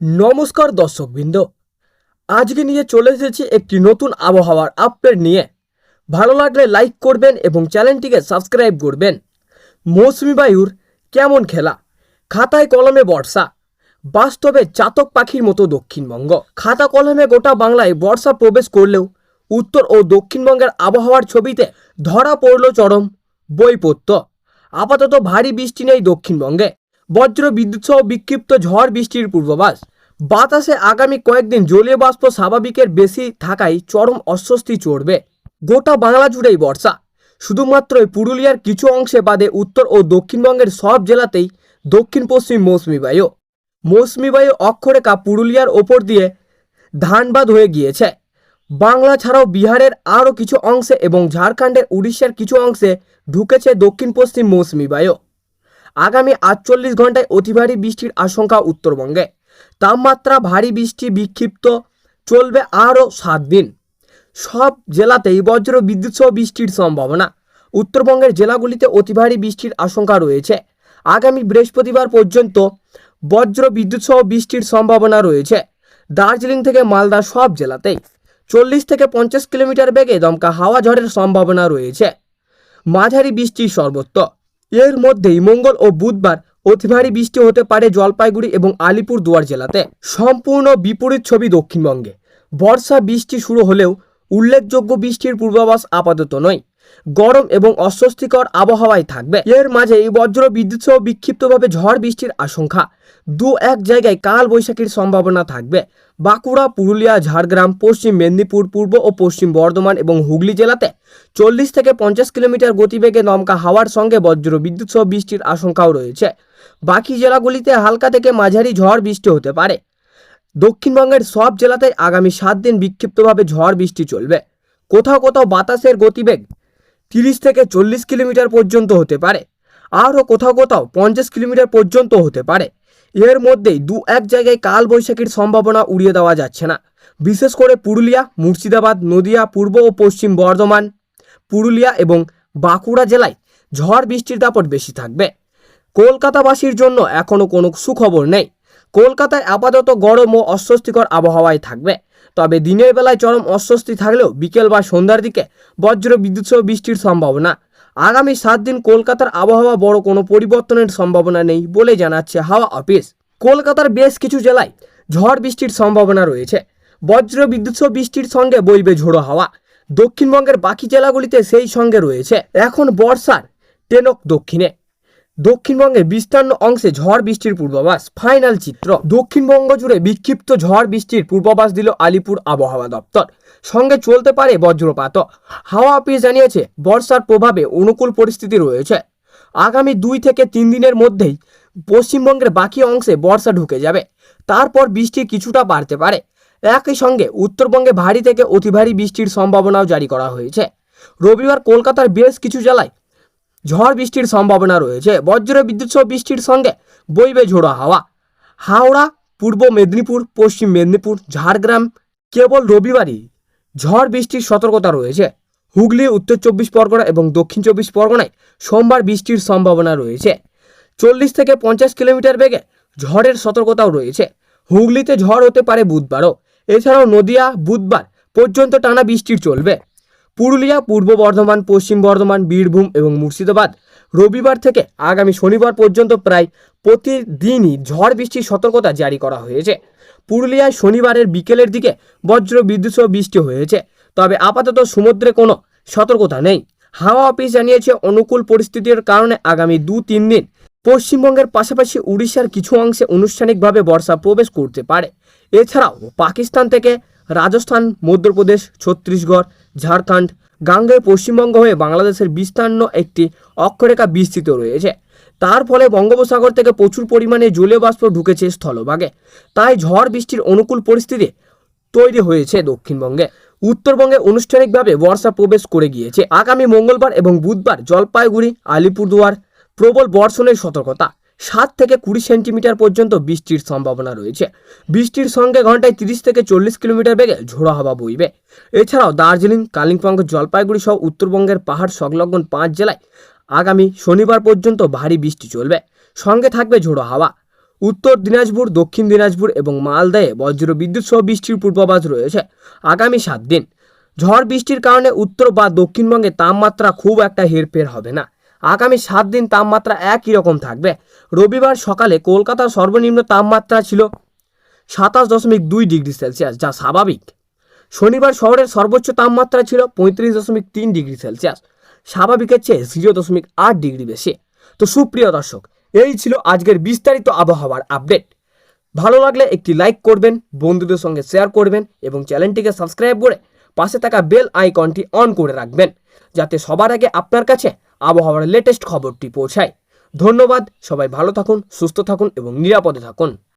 নমস্কার দর্শকবৃন্দ, আজকে নিয়ে চলে এসেছি একটি নতুন আবহাওয়ার আপডেট নিয়ে। ভালো লাগলে লাইক করবেন এবং চ্যানেলটিকে সাবস্ক্রাইব করবেন। মৌসুমি বায়ুর কেমন খেলা, খাতায় কলমে বর্ষা, বাস্তবে চাতক পাখির মতো দক্ষিণবঙ্গ। খাতা কলমে গোটা বাংলায় বর্ষা প্রবেশ করলেও উত্তর ও দক্ষিণবঙ্গের আবহাওয়ার ছবিতে ধরা পড়ল চরম বৈপত্য। আপাতত ভারী বৃষ্টি নেই দক্ষিণবঙ্গে, বজ্র বিদ্যুৎ সহ বিক্ষিপ্ত ঝড় বৃষ্টির পূর্বাভাস। বাতাসে আগামী কয়েকদিন জলীয় বাষ্প স্বাভাবিকের বেশি থাকায় চরম অস্বস্তি চড়বে। গোটা বাংলা জুড়েই বর্ষা, শুধুমাত্র পুরুলিয়ার কিছু অংশে বাদে উত্তর ও দক্ষিণবঙ্গের সব জেলাতেই দক্ষিণ পশ্চিম মৌসুমি বায়ু অক্ষরেখা পুরুলিয়ার ওপর দিয়ে ধানবাদ হয়ে গিয়েছে। বাংলা ছাড়াও বিহারের আরও কিছু অংশে এবং ঝাড়খণ্ডের উড়িষ্যার কিছু অংশে ঢুকেছে দক্ষিণ পশ্চিম মৌসুমি বায়ু। আগামী 48 ঘন্টায় অতি ভারী বৃষ্টির আশঙ্কা উত্তরবঙ্গে। তাপমাত্রা ভারী বৃষ্টি বিক্ষিপ্ত চলবে আরও 7 দিন। সব জেলাতেই বজ্র বিদ্যুৎ সহ বৃষ্টির সম্ভাবনা। উত্তরবঙ্গের জেলাগুলিতে অতি ভারী বৃষ্টির আশঙ্কা রয়েছে। আগামী বৃহস্পতিবার পর্যন্ত বজ্র বিদ্যুৎ সহ বৃষ্টির সম্ভাবনা রয়েছে। দার্জিলিং থেকে মালদা সব জেলাতেই 40 থেকে 50 কিলোমিটার বেগে দমকা হাওয়া ঝড়ের সম্ভাবনা রয়েছে। মাঝারি বৃষ্টির সর্বত্র। এর মধ্যেই মঙ্গল ও বুধবার অতি ভারী বৃষ্টি হতে পারে জলপাইগুড়ি এবং আলিপুরদুয়ার জেলাতে। সম্পূর্ণ বিপরীত ছবি দক্ষিণবঙ্গে। বর্ষা বৃষ্টি শুরু হলেও উল্লেখযোগ্য বৃষ্টির পূর্বাভাস আপাতত নয়। গরম এবং অস্বস্তিকর আবহাওয়ায় থাকবে। এর মাঝেই বজ্র বিদ্যুৎ সহ বিক্ষিপ্তভাবে ঝড় বৃষ্টির আশঙ্কা। 2-1 জায়গায় কাল বৈশাখীর সম্ভাবনা থাকবে। বাঁকুড়া, পুরুলিয়া, ঝাড়গ্রাম, পশ্চিম মেদিনীপুর, পূর্ব ও পশ্চিম বর্ধমান এবং হুগলি জেলাতে 40 থেকে 50 কিলোমিটার গতিবেগে দমকা হাওয়ার সঙ্গে বজ্র বিদ্যুৎ সহ বৃষ্টির আশঙ্কাও রয়েছে। বাকি জেলাগুলিতে হালকা থেকে মাঝারি ঝড় বৃষ্টি হতে পারে। দক্ষিণবঙ্গের সব জেলাতে আগামী 7 দিন বিক্ষিপ্তভাবে ঝড় বৃষ্টি চলবে। কোথাও কোথাও বাতাসের গতিবেগ 30 থেকে 40 কিলোমিটার পর্যন্ত হতে পারে, আরও কোথাও কোথাও 50 কিলোমিটার পর্যন্ত হতে পারে। এর মধ্যেই 2-1 জায়গায় কাল বৈশাখীর সম্ভাবনা উড়িয়ে দেওয়া যাচ্ছে না। বিশেষ করে পুরুলিয়া, মুর্শিদাবাদ, নদিয়া, পূর্ব ও পশ্চিম বর্ধমান, পুরুলিয়া এবং বাঁকুড়া জেলায় ঝড় বৃষ্টির দাপট বেশি থাকবে। কলকাতাবাসীর জন্য এখনও কোনো সুখবর নেই। কলকাতায় আপাতত গরম ও অস্বস্তিকর আবহাওয়ায় থাকবে। তবে দিনের বেলায় চরম অস্বস্তি থাকলেও বিকেল বা সন্ধ্যার দিকে বজ্র বিদ্যুৎ সহ বৃষ্টির সম্ভাবনা। আগামী 7 দিন কলকাতার আবহাওয়া বড় কোনো পরিবর্তনের সম্ভাবনা নেই বলে জানাচ্ছে হাওয়া অফিস। কলকাতার বেশ কিছু জেলায় ঝড় বৃষ্টির সম্ভাবনা রয়েছে। বজ্র বিদ্যুৎ সহ বৃষ্টির সঙ্গে বইবে ঝোড়ো হাওয়া। দক্ষিণবঙ্গের বাকি জেলাগুলিতে সেই সঙ্গে রয়েছে। এখন বর্ষার টেনক দক্ষিণে। দক্ষিণবঙ্গে বিস্তীর্ণ অংশে ঝড় বৃষ্টির পূর্বাভাস। ফাইনাল চিত্র। দক্ষিণবঙ্গ জুড়ে বিক্ষিপ্ত ঝড় বৃষ্টির পূর্বাভাস দিল আলিপুর আবহাওয়া দপ্তর। সঙ্গে চলতে পারে বজ্রপাত। হাওয়া অফিস জানিয়েছে বর্ষার প্রভাবে অনুকূল পরিস্থিতি রয়েছে। আগামী 2 থেকে 3 দিনের মধ্যেই পশ্চিমবঙ্গের বাকি অংশে বর্ষা ঢুকে যাবে। তারপর বৃষ্টি কিছুটা বাড়তে পারে। একই সঙ্গে উত্তরবঙ্গে ভারী থেকে অতি ভারী বৃষ্টির সম্ভাবনাও জারি করা হয়েছে। রবিবার কলকাতার বেশ কিছু জেলায় ঝড় বৃষ্টির সম্ভাবনা রয়েছে। বজ্র বিদ্যুৎ সহ বৃষ্টির সঙ্গে বইবে ঝোড়ো হাওয়া। হাওড়া, পূর্ব মেদিনীপুর, পশ্চিম মেদিনীপুর, ঝাড়গ্রাম কেবল রবিবারই ঝড় বৃষ্টির সতর্কতা রয়েছে। হুগলি, উত্তর 24 পরগনা এবং দক্ষিণ 24 পরগনায় সোমবার বৃষ্টির সম্ভাবনা রয়েছে। 40 থেকে 50 কিলোমিটার বেগে ঝড়ের সতর্কতাও রয়েছে। হুগলিতে ঝড় হতে পারে বুধবারও। এছাড়াও নদিয়া বুধবার পর্যন্ত টানা বৃষ্টির চলবে। পুরুলিয়া, পূর্ব বর্ধমান, পশ্চিম বর্ধমান, বীরভূম এবং মুর্শিদাবাদ রবিবার থেকে আগামী শনিবার পর্যন্ত প্রায় প্রতিদিনই ঝড় বৃষ্টির সতর্কতা জারি করা হয়েছে। পুরুলিয়ায় শনিবারের বিকেলের দিকে বজ্র বিদ্যুৎ সহ বৃষ্টি হয়েছে। তবে আপাতত সমুদ্রে কোনো সতর্কতা নেই। হাওয়া অফিস জানিয়েছে অনুকূল পরিস্থিতির কারণে আগামী 2-3 দিন পশ্চিমবঙ্গের পাশাপাশি উড়িষ্যার কিছু অংশে আনুষ্ঠানিকভাবে বর্ষা প্রবেশ করতে পারে। এছাড়াও পাকিস্তান থেকে রাজস্থান, মধ্যপ্রদেশ, ছত্তিশগড়, ঝাড়খণ্ড, গাঙ্গেয় পশ্চিমবঙ্গ হয়ে বাংলাদেশের বিস্তীর্ণ একটি অক্ষরেখা বিস্তৃত রয়েছে। তার ফলে বঙ্গোপসাগর থেকে প্রচুর পরিমাণে জলীয় বাষ্প ঢুকেছে স্থলভাগে। তাই ঝড় বৃষ্টির অনুকূল পরিস্থিতি তৈরি হয়েছে দক্ষিণবঙ্গে। উত্তরবঙ্গে আনুষ্ঠানিকভাবে বর্ষা প্রবেশ করে গিয়েছে। আগামী মঙ্গলবার এবং বুধবার জলপাইগুড়ি, আলিপুরদুয়ার প্রবল বর্ষণের সতর্কতা। 7 থেকে 20 সেন্টিমিটার পর্যন্ত বৃষ্টির সম্ভাবনা রয়েছে। বৃষ্টির সঙ্গে ঘন্টায় 30 থেকে 40 কিলোমিটার বেগে ঝোড়ো হাওয়া বইবে। এছাড়াও দার্জিলিং, কালিম্পং, জলপাইগুড়ি সহ উত্তরবঙ্গের পাহাড় সংলগ্ন 5 জেলায় আগামী শনিবার পর্যন্ত ভারী বৃষ্টি চলবে। সঙ্গে থাকবে ঝোড়ো হাওয়া। উত্তর দিনাজপুর, দক্ষিণ দিনাজপুর এবং মালদায় বজ্র বিদ্যুৎ সহ বৃষ্টির পূর্বাভাস রয়েছে আগামী 7 দিন। ঝড় বৃষ্টির কারণে উত্তর বা দক্ষিণবঙ্গে তাপমাত্রা খুব একটা হেরফের হবে না। আগামী 7 দিন তাপমাত্রা একই রকম থাকবে। রবিবার সকালে কলকাতার সর্বনিম্ন তাপমাত্রা ছিল 27.2 ডিগ্রি সেলসিয়াস, যা স্বাভাবিক। শনিবার শহরের সর্বোচ্চ তাপমাত্রা ছিল 35.3 ডিগ্রি সেলসিয়াস, স্বাভাবিকের চেয়ে 0.8 ডিগ্রি বেশি। তো সুপ্রিয় দর্শক, এই ছিল আজকের বিস্তারিত আবহাওয়ার আপডেট। ভালো লাগলে একটি লাইক করবেন, বন্ধুদের সঙ্গে শেয়ার করবেন এবং চ্যানেলটিকে সাবস্ক্রাইব করে পাশে থাকা বেল আইকনটি অন করে রাখবেন, যাতে সবার আগে আপনার কাছে আবহাওয়ার লেটেস্ট খবরটি পৌঁছায়। ধন্যবাদ। সবাই ভালো থাকুন, সুস্থ থাকুন এবং নিরাপদে থাকুন।